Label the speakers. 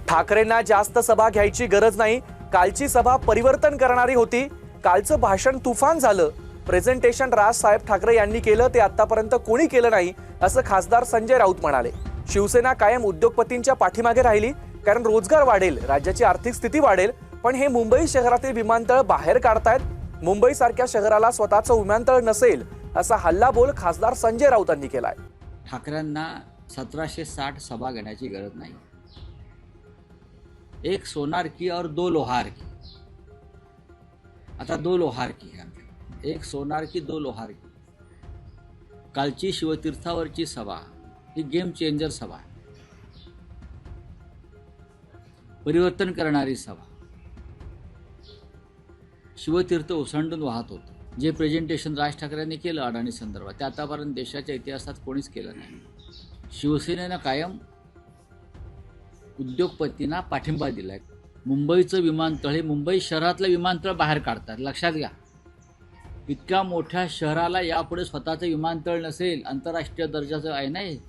Speaker 1: ठाकरेंना जास्त सभा घ्यायची गरज नाही. कालची सभा परिवर्तन करणारी होती. कालचं भाषण तुफान झालं. प्रेझेंटेशन राजसाहेब ठाकरे यांनी केलं ते आतापर्यंत कोणी केलं नाही, असं खासदार संजय राऊत म्हणाले. शिवसेना कायम उद्योगपतींच्या पाठीमागे राहिली, कारण रोजगार वाढेल, राज्याची आर्थिक स्थिती वाढेल. पण हे मुंबई शहरातील विमानतळ बाहेर काढतायत. मुंबईसारख्या शहराला स्वतःचं विमानतळ नसेल, असा हल्लाबोल खासदार संजय राऊतांनी केलाय.
Speaker 2: ठाकरेंना 1760 सभा घेण्याची गरज नाही. एक सोनार की और दो लोहार की. आता दो लोहार की है. एक सोनार की दो लोहार की. कालची शिवतीर्थावरची सभा ही गेम चेंजर सभा आहे. परिवर्तन करणारी सभा. शिवतीर्थ ओसंडून वाहत होतं. जे प्रेझेंटेशन राज ठाकरेंनी केलं अडाणी संदर्भात, ते आतापर्यंत देशाच्या इतिहासात कोणीच केलं नाही. शिवसेनेनं कायम उद्योगपतींना पाठिंबा दिलाय. मुंबईचं विमानतळ हे मुंबई शहरातलं विमानतळ बाहेर काढतात. लक्षात घ्या, इतक्या मोठ्या शहराला यापुढे स्वतःचं विमानतळ नसेल, आंतरराष्ट्रीय दर्जाचं आहे नाही,